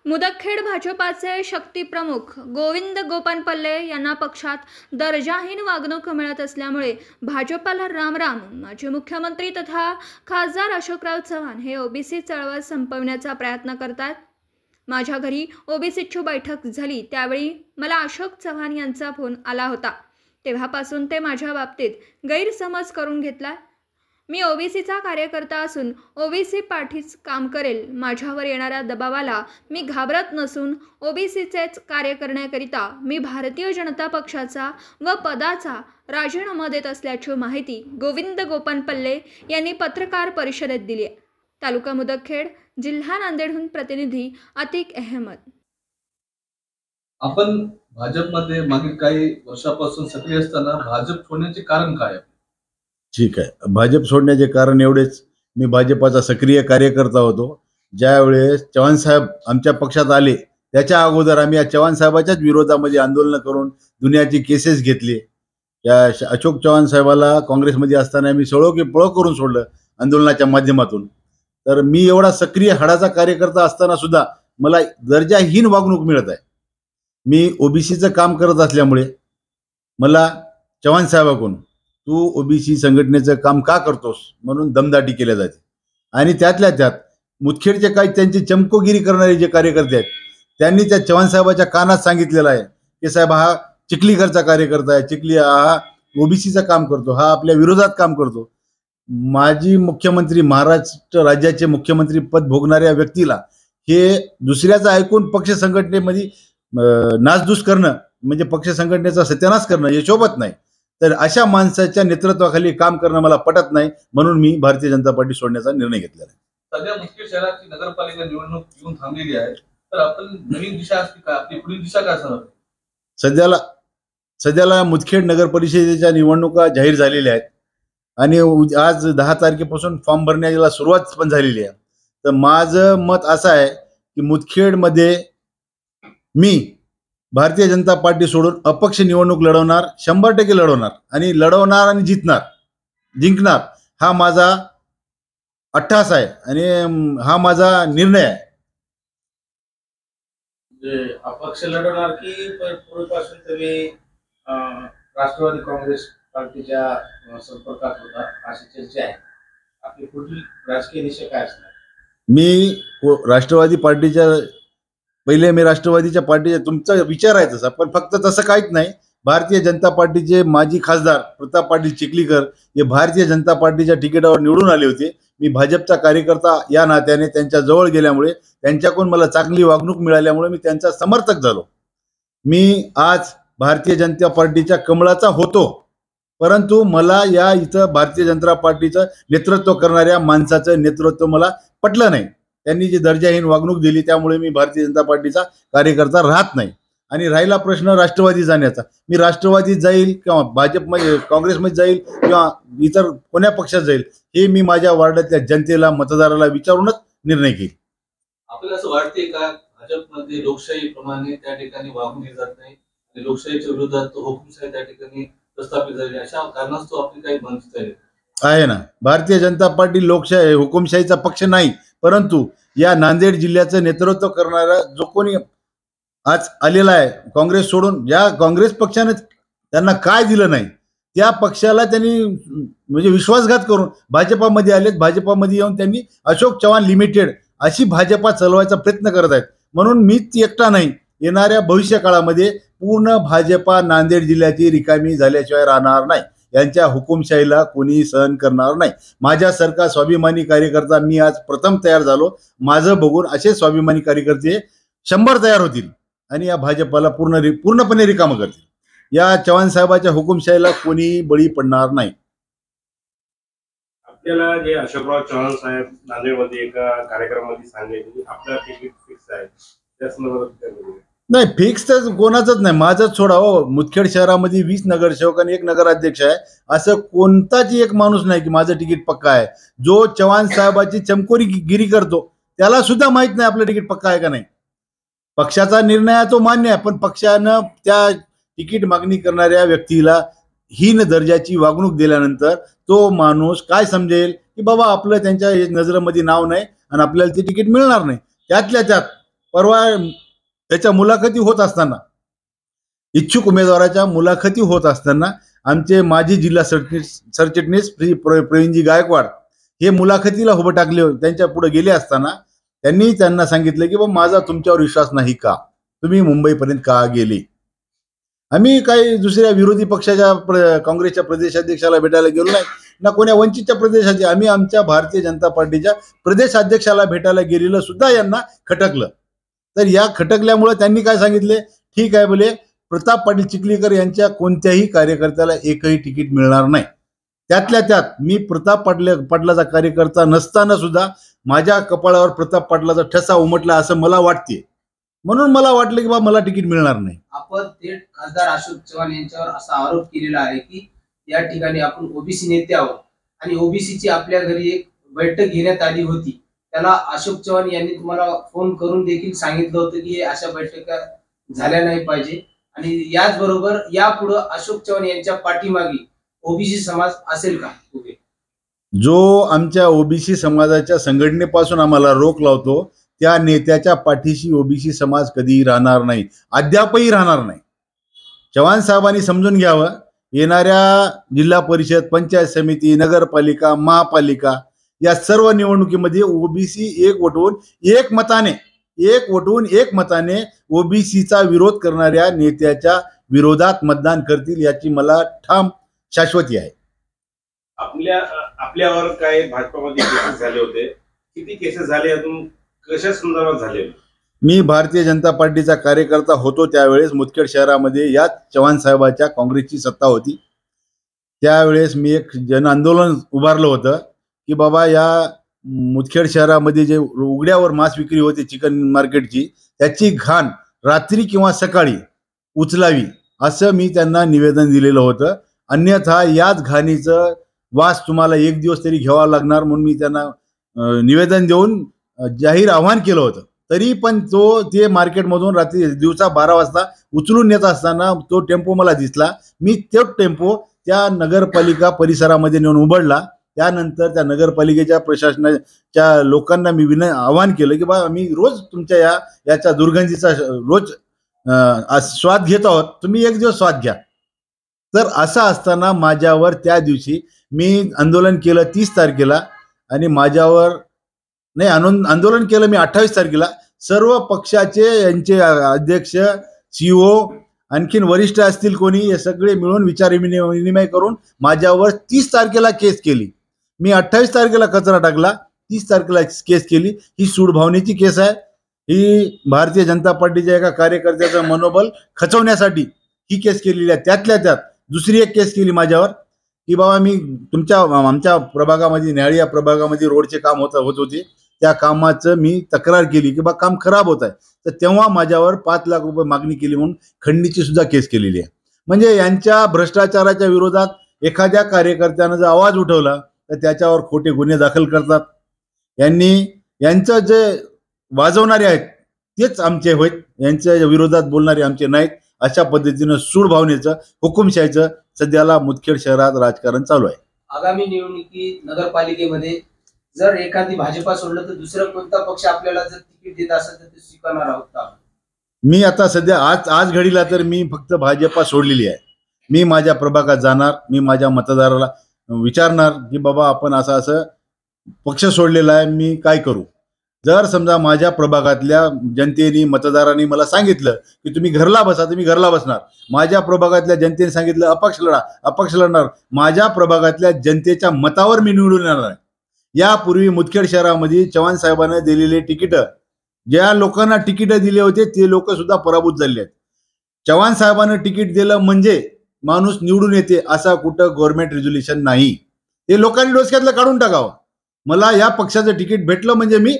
मुदखेड भाजपाचे शक्तीप्रमुख गोविंद गोपानपल्ले यांना पक्षात दर्जाहीन वागणूक मिळत असल्यामुळे भाजपाला रामराम. माजी मुख्यमंत्री तथा खासदार अशोकराव चव्हाण हे ओबीसी चळवळ संपवण्याचा प्रयत्न करतात. माझ्या घरी ओबीसीची बैठक झाली त्यावेळी मला अशोक चव्हाण यांचा फोन आला होता. तेव्हापासून ते माझ्या बाबतीत गैरसमज करून घेतला. मी ओबीसीचा कार्यकर्ता असून ओबीसी पाठीच काम करेल. माझ्यावर येणाऱ्या दबावाला मी घाबरत नसून ओबीसीचेच कार्य करण्याकरिता मी भारतीय जनता पक्षाचा व पदाचा राजीनामा देत असल्याची माहिती गोविंद गोपानपल्ले यांनी पत्रकार परिषदेत दिली आहे. तालुका मुदखेड, जिल्हा नांदेडहून प्रतिनिधी अतिक अहमद. आपण भाजपमध्ये मागील काही वर्षापासून सक्रिय असताना भाजप सोडण्याचे कारण काय आहे? ठीक आहे, भाजप सोडण्याचे कारण एवढेच, मी भाजपाचा सक्रिय कार्यकर्ता होतो. ज्यावेळेस चव्हाण साहेब आमच्या पक्षात आले त्याच्या अगोदर आम्ही या चव्हाण साहेबाच्याच विरोधामध्ये आंदोलन करून दुनियाची केसेस घेतली. या अशोक चव्हाण साहेबाला काँग्रेसमध्ये असताना आम्ही सळो की पळो करून सोडलं आंदोलनाच्या माध्यमातून. तर मी एवढा सक्रिय हाडाचा कार्यकर्ता असताना सुद्धा मला दर्जाहीन वागणूक मिळत आहे. मी ओबीसीचं काम करत असल्यामुळे मला चव्हाण साहेबाकडून तू ओबीसी संघटनेचं काम का करतोस म्हणून दमदाटी केल्या जाते. आणि त्यातल्या त्यात मुदखेडचे काही त्यांची चमकोगिरी करणारे जे कार्यकर्ते आहेत त्यांनी त्या चव्हाण साहेबाच्या कानात सांगितलेलं आहे की साहेब हा चिखलीकरचा कार्यकर्ता आहे, चिखली हा ओबीसीचं काम करतो, हा आपल्या विरोधात काम करतो. माजी मुख्यमंत्री, महाराष्ट्र राज्याचे मुख्यमंत्री पद भोगणाऱ्या व्यक्तीला हे दुसऱ्याचं ऐकून पक्ष संघटनेमध्ये नासधूस करणं म्हणजे पक्ष संघटनेचा सत्यानाश करणं हे शोभत नाही. तर अशा माणसाच्या नेतृत्वाखाली काम करणं मला पटत नाही, म्हणून मी भारतीय जनता पार्टी सोडण्याचा निर्णय घेतलेला आहे. सध्या मुदखेड शहराची नगरपालिका निवडणूक येऊन थांबलेली आहे, तर आपण नवीन दिशा असते का? आपली पुढील दिशा काय असणार? सध्याला मुदखेड नगर परिषदेच्या निवडणुका जाहीर झालेल्या आहेत आणि आज 10 तारखेपासून फॉर्म भरण्याला सुरुवात पण झालेली आहे. तर माझं मत असं आहे की मुदखेडमध्ये मी भारतीय जनता पार्टी सोडून अपक्ष निवडणूक लढवणार, 100% लढवणार आणि जिंकणार हा माझा अट्टहास आहे आणि हा माझा निर्णय आहे. अपक्ष लढवणार की पूर्वीपासून तुम्ही राष्ट्रवादी काँग्रेस पार्टीच्या संपर्कात होता अशी चर्चा आहे, आपली पुढील राजकीय दिशा काय असणार? मी राष्ट्रवादीच्या पार्टीच्या तुमचा विचार आहे तसा, पण फक्त तसं काहीच नाही. भारतीय जनता पार्टीचे माजी खासदार प्रताप पाटील चिखलीकर हे भारतीय जनता पार्टीच्या तिकिटावर निवडून आले होते. मी भाजपचा कार्यकर्ता या नात्याने त्यांच्या जवळ गेल्यामुळे, त्यांच्याकडून मला चांगली वागणूक मिळाल्यामुळे मी त्यांचा समर्थक झालो. मी आज भारतीय जनता पार्टीच्या कमळाचा होतो, परंतु मला या इथं भारतीय जनता पार्टीचं नेतृत्व करणाऱ्या माणसाचं नेतृत्व मला पटलं नाही. त्यांनी जी दर्जाहीन वागणूक दिली त्यामुळे मी भारतीय जनता पार्टीचा कार्यकर्ता राहत नाही. आणि राहिला प्रश्न राष्ट्रवादी जाण्याचा, मी राष्ट्रवादीत जाईल किंवा भाजपमध्ये काँग्रेसमध्ये जाईल किंवा इतर कोण्या पक्षात जाईल हे मी माझ्या वार्डातल्या जनतेला, मतदाराला विचारूनच निर्णय घेईल. आपल्याला असं वाटते का भाजपमध्ये लोकशाहीप्रमाणे त्या ठिकाणी वागून जात नाही आणि लोकशाहीच्या विरोधात हुकुमशाही त्या ठिकाणी प्रस्थापित झाली, अशा कारणास्तव आपली काही मानसिकता आहे ना? भारतीय जनता पार्टी हुकुमशाहीचा पक्ष नाही, परंतु या नांदेड जिल्ह्याचं नेतृत्व करणारा जो कोणी आज आलेला आहे काँग्रेस सोडून, या काँग्रेस पक्षाने त्यांना काय दिलं नाही त्या पक्षाला त्यांनी म्हणजे विश्वासघात करून भाजपामध्ये आलेत. भाजपामध्ये येऊन त्यांनी अशोक चव्हाण लिमिटेड अशी भाजपा चालवायचा प्रयत्न करत आहेत. म्हणून मी एकटा नाही, येणाऱ्या भविष्य काळामध्ये पूर्ण भाजपा नांदेड जिल्ह्याची रिकामी झाल्याशिवाय राहणार नाही. यांच्या हुकुमशाहीला कोणी सहन करणार नाही. माझ्यासारखा स्वाभिमानी कार्यकर्ता मी आज प्रथम तयार झालो. माझं बघून असे स्वाभिमानी कार्यकर्ते 100 तयार होतील आणि या भाजपाला पूर्णपणे रिकामं करतील. या चव्हाण साहेबाच्या हुकुमशाहीला कोणी बळी पडणार नाही. आपल्याला जे अशोकराव चव्हाण साहेब नांदेडमध्ये एका कार्यक्रमामध्ये सांगितले आपलं तिकीट फिक्स आहे, त्या संदर्भात नाही, फिक्स तर कोणाचंच नाही, माझंच सोडा हो. मुदखेड शहरामध्ये 20 नगरसेवक आणि 1 नगराध्यक्ष आहे. असं कोणताच एक माणूस नाही की माझं तिकीट पक्का आहे. जो चव्हाण साहेबाची चमकोगिरी करतो त्याला सुद्धा माहित नाही आपलं तिकीट पक्का आहे का नाही. पक्षाचा निर्णय आहे तो मान्य आहे, पण पक्षानं त्या तिकीट मागणी करणाऱ्या व्यक्तीला हीन दर्जाची वागणूक दिल्यानंतर तो माणूस काय समजेल की बाबा आपलं त्यांच्या नजरेमध्ये नाव नाही आणि आपल्याला ते तिकीट मिळणार नाही. त्यातल्या त्यात परवा त्याच्या मुलाखती होत असताना, इच्छुक उमेदवाराच्या मुलाखती होत असताना आमचे माजी जिल्हा सरचिटणीस प्रवीणजी गायकवाड हे मुलाखतीला उभं टाकले, त्यांच्या पुढे गेले असताना त्यांनी त्यांना सांगितलं की बाबा माझा तुमच्यावर विश्वास नाही का, तुम्ही मुंबईपर्यंत का गेले. आम्ही काही दुसऱ्या विरोधी पक्षाच्या काँग्रेसच्या प्रदेशाध्यक्षाला भेटायला गेलो नाही, ना कोण्या वंचितच्या प्रदेशाचे. आम्ही आमच्या भारतीय जनता पार्टीच्या प्रदेशाध्यक्षाला भेटायला गेलेलं सुद्धा यांना खटकलं. तर या खटकल्यामुळे त्यांनी काय सांगितले, ठीक आहे बोले, प्रताप पाटील चिखलीकर यांच्या कोणत्याही कार्यकर्त्याला एकही तिकीट मिळणार नाही. त्यातल्या त्यात मी प्रताप पाटलाचा कार्यकर्ता नसताना सुद्धा माझ्या कपाळावर प्रताप पाटलाचा ठसा उमटला असं मला वाटते, म्हणून मला वाटलं की बा मला तिकीट मिळणार नाही. आपण थेट खासदार अशोक चव्हाण यांच्यावर असा आरोप केलेला आहे की या ठिकाणी आपण ओबीसी नेते आहोत आणि ओबीसीची आपल्या घरी एक बैठक घेण्यात आली होती. त्याला अशोक चव्हाण यांनी तुम्हाला फोन करून देखील सांगितलं होतं की अशा बैठका झाल्या नाही पाहिजे आणि याचबरोबर यापुढे अशोक चव्हाण यांच्या पाठीमागे ओबीसी समाज असेल का? जो आमच्या ओबीसी समाजाच्या संघटनेपासून आम्हाला रोख लावतो त्या नेत्याच्या पाठीशी ओबीसी समाज कधीही राहणार नाही, अद्यापही राहणार नाही. चव्हाण साहेबांनी समजून घ्यावं, येणाऱ्या जिल्हा परिषद, पंचायत समिती, नगरपालिका, महापालिका या सर्व निवडणुकीमध्ये ओबीसी एक वोटवून एक मताने ओबीसीचा विरोध करणाऱ्या नेत्याच्या विरोधात मतदान करतील याची मला ठाम शाश्वती आहे. आपल्यावर काय भाजपामध्ये केसेस झाले होते, किती केसेस झाले, अजून कशा संदर्भात झाले? मी भारतीय जनता पार्टीचा कार्यकर्ता होतो त्यावेळेस मुदखेड शहरामध्ये याच चव्हाण साहेबाच्या काँग्रेसची सत्ता होती. त्यावेळेस मी एक जन आंदोलन उभारलं होतं की बाबा या मुदखेड शहरामध्ये जे उघड्यावर मांस विक्री होते चिकन मार्केटची, त्याची घाण रात्री किंवा सकाळी उचलावी असं मी त्यांना निवेदन दिलेलं होतं. अन्यथा याच घाणीचं वास तुम्हाला एक दिवस तरी घ्यावा लागणार म्हणून मी त्यांना निवेदन देऊन जाहीर आवाहन केलं होतं. तरी पण ते मार्केटमधून रात्री दिवसा 12 वाजता उचलून नेत असताना तो टेम्पो मला दिसला. मी तो टेम्पो त्या नगरपालिका परिसरामध्ये नेऊन उघडला. त्यानंतर त्या नगरपालिकेच्या प्रशासनाच्या लोकांना मी आवाहन केलं की बा आम्ही रोज तुमच्या याच्या दुर्गंधीचा रोज स्वाद घेत आहोत, तुम्ही एक दिवस स्वाद घ्या. तर असं असताना माझ्यावर त्या दिवशी मी आंदोलन केलं 30 तारखेला आणि माझ्यावर नाही आंदोलन केलं मी 28 तारखेला. सर्व पक्षाचे यांचे अध्यक्ष, सीओ, आणखीन वरिष्ठ असतील कोणी, हे सगळे मिळून विचारविनिमय करून माझ्यावर 30 तारखेला केस केली. मी 28 तारखेला कचरा टाकला, 30 तारखेला केस केली. ही सूडभावनेची केस आहे. ही भारतीय जनता पार्टीच्या एका कार्यकर्त्याचं मनोबल खचवण्यासाठी ही केस केलेली आहे. त्यातल्या त्यात दुसरी एक केस केली माझ्यावर की बाबा मी आमच्या प्रभागामध्ये, न्याळी या प्रभागामध्ये रोडचे काम होत होते, त्या कामाचं मी तक्रार केली की बा काम खराब होत आहे. तर तेव्हा माझ्यावर 5 लाख रुपये मागणी केली म्हणून खंडणीची सुद्धा केस केलेली आहे. म्हणजे यांच्या भ्रष्टाचाराच्या विरोधात एखाद्या कार्यकर्त्यानं जर आवाज उठवला तर त्याच्यावर खोटे गुन्हे दाखल करतात. यांचं जे वाजवणारे आहेत तेच आमचे होत, यांच्या विरोधात बोलणारे आमचे नाहीत. अशा पद्धतीनं सूडभावनेचं, हुकुमशाहीचं सध्याला मुदखेड शहरात राजकारण चालू आहे. आगामी निवडणुकीत नगरपालिकेमध्ये जर एखादी भाजपा सोडलं तर दुसरा कोणता पक्ष आपल्याला जर तिकीट देत असेल तर ते स्वीकारणार आहोत का? मी आता सध्या आज घडीला तर मी फक्त भाजपा सोडलेली आहे. मी माझ्या प्रभागात जाणार, मी माझ्या मतदाराला विचारणार की बाबा आपण असं पक्ष सोडलेला आहे, मी काय करू. जर समजा माझ्या प्रभागातल्या जनतेने, मतदारांनी मला सांगितलं की तुम्ही घरला बसा, तर मी घरला बसणार. माझ्या प्रभागातल्या जनतेने सांगितलं अपक्ष लढणार, माझ्या प्रभागातल्या जनतेच्या मतावर मी निवडून येणार आहे. यापूर्वी मुदखेड शहरामध्ये चव्हाण साहेबांना दिलेले तिकीट, ज्या लोकांना तिकीट दिले होते ते लोक सुद्धा पराभूत झाले आहेत. चव्हाण साहेबांना तिकीट दिलं म्हणजे माणूस निवडून येते असा कुठं गव्हर्नमेंट रेझोल्युशन नाही. ते लोकांनी डोसक्यातलं काढून टाकावं. मला या पक्षाचं तिकीट भेटलं म्हणजे मी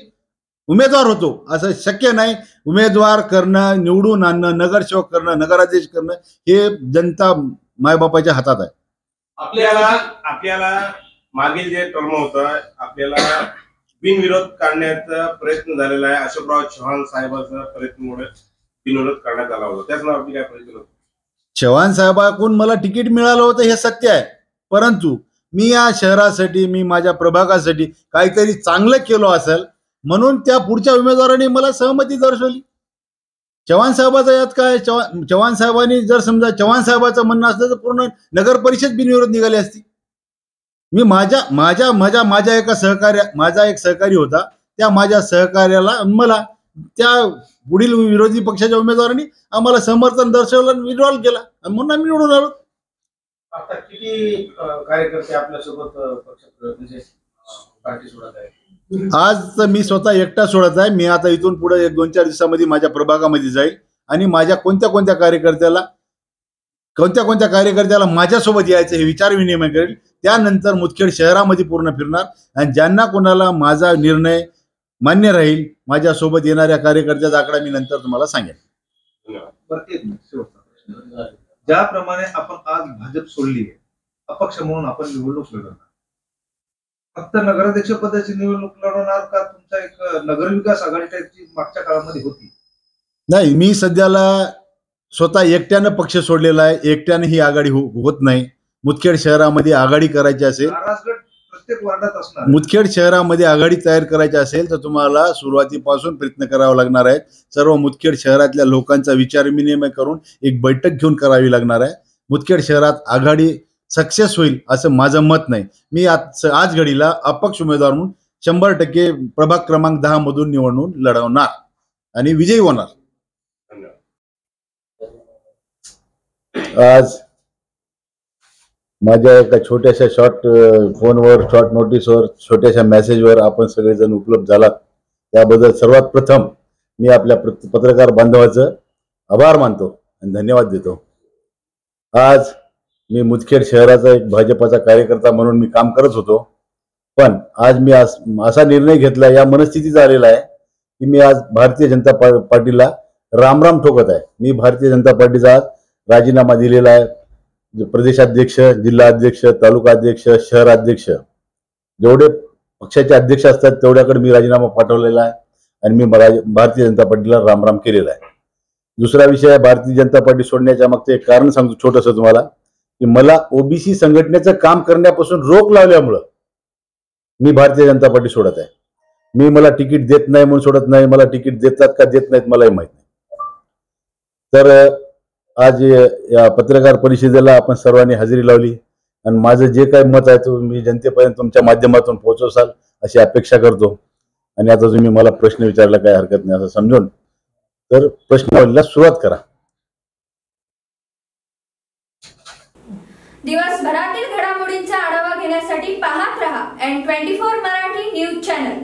उमेदवार होतो असं शक्य नाही. उमेदवार करणं, निवडून आणणं, नगरसेवक करणं, नगराध्यक्ष करणं हे जनता मायबापाच्या हातात आहे. आपल्याला मागील जे टर्म होतं आपल्याला बिनविरोध काढण्याचा प्रयत्न झालेला आहे. अशोकराव चव्हाण साहेबांच्या प्रयत्नामुळे बिनविरोध करण्यात आला होता. त्याच नावाची काय प्रयत्न होता? चव्हाण साहेबांकडून मला तिकीट मिळालं होतं हे सत्य आहे, परंतु मी या शहरासाठी, मी माझ्या प्रभागासाठी काहीतरी चांगलं केलं असेल, म्हणून त्या पुढच्या उमेदवारांनी मला सहमती दर्शवली. चव्हाण साहेबाचा यात काय, चव्हाण साहेबांनी जर समजा चव्हाण साहेबाचं म्हणणं असलं तर पूर्ण नगर परिषद बिनविरोध निघाली असती. मी माझ्या एक सहकारी होता, त्या माझ्या सहकार्याला मला त्या पुढील विरोधी पक्षाच्या उमेदवारांनी आम्हाला समर्थन दर्शवलं, विड्रॉल केला आणि म्हणून आम्ही निवडून आलो. आता किती कार्यकर्ते आपल्यासोबत म्हणजे पार्टी सोडत आहे? आज तर मी स्वतः एकटा सोडत आहे. मी आता इथून पुढे 1-2-4 दिवसामध्ये माझ्या प्रभागामध्ये जाईल आणि माझ्या कोणत्या कोणत्या कार्यकर्त्याला माझ्यासोबत यायचं हे विचार विनिमय करेल. त्यानंतर मुदखेड शहरामध्ये पूर्ण फिरणार आणि ज्यांना कोणाला माझा निर्णय मान्य राहील, माझ्यासोबत येणाऱ्या कार्यकर्त्याचा आकडा मी नंतर तुम्हाला सांगेन. ज्याप्रमाणे आपण आज भाजप सोडली आहे, अपक्ष म्हणून आपण निवडणूक लढवणार, फक्त नगराध्यक्ष पदाची निवडणूक लढवणार का तुमचा एक नगरविकास आघाडी टाईपची मागच्या काळामध्ये होती? नाही, मी सध्याला स्वतः एकट्यानं पक्ष सोडलेला आहे. एकट्यानं ही आघाडी होत नाही. मुदखेड शहरामध्ये आघाडी करायची असेल, नाराजगड प्रत्येक वार्डात असणार. मुदखेड शहरामध्ये आघाडी तयार करायची असेल तर तुम्हाला सुरुवातीपासून प्रयत्न करावा लागणार आहे. सर्व मुदखेड शहरातल्या लोकांचा विचार विनिमय करून एक बैठक घेऊन करावी लागणार आहे. मुदखेड शहरात आघाडी सक्सेस होईल असं माझं मत नाही. मी आज घडीला अपक्ष उमेदवार म्हणून 100% प्रभाग क्रमांक 10 मधून निवडणूक लढवणार आणि विजयी होणार. आज माझ्या एका छोट्याशा शॉर्ट फोनवर, शॉर्ट नोटीसवर, छोट्याशा मेसेजवर आपण सगळेजण उपलब्ध झालात, त्याबद्दल सर्वात प्रथम मी आपल्या पत्रकार बांधवाचं आभार मानतो आणि धन्यवाद देतो. आज मी मुदखेड शहराचा एक भाजपाचा कार्यकर्ता म्हणून मी काम करत होतो, पण आज मी असा निर्णय घेतला, या मनस्थितीत आलेला आहे की मी आज भारतीय जनता पार्टीला रामराम ठोकत आहे. मी भारतीय जनता पार्टीचा आज राजीनामा दिलेला आहे. प्रदेशाध्यक्ष, जिल्हा अध्यक्ष, तालुका अध्यक्ष, शहर अध्यक्ष, जेवढे पक्षाचे अध्यक्ष असतात तेवढ्याकडे मी राजीनामा पाठवलेला आहे आणि मी भारतीय जनता पार्टीला रामराम केलेला आहे. दुसरा विषय, भारतीय जनता पार्टी सोडण्याच्या मागचं एक कारण सांगतो छोटंसं तुम्हाला, की मला ओबीसी संघटनेचं काम करण्यापासून रोख लावल्यामुळं मी भारतीय जनता पार्टी सोडत आहे. मला तिकीट देत नाही म्हणून सोडत नाही, मला तिकीट देतात का देत नाहीत मलाही माहित नाही. तर आज या पत्रकार परिषदेला आपण सर्वांनी हजेरी लावली आणि माझं जे काही मत आहे तो मी जनतेपर्यंत तुमच्या माध्यमातून पोहोचवसाल अशी अपेक्षा करतो. आणि आता तुम्ही मला प्रश्न विचारला काही हरकत नाही असं समजून, तर प्रश्नावलीला सुरुवात करा. दिवसभरातील घडामोडींचा आढावा घेण्यासाठी पाहत रहा N24 मराठी न्यूज चॅनल.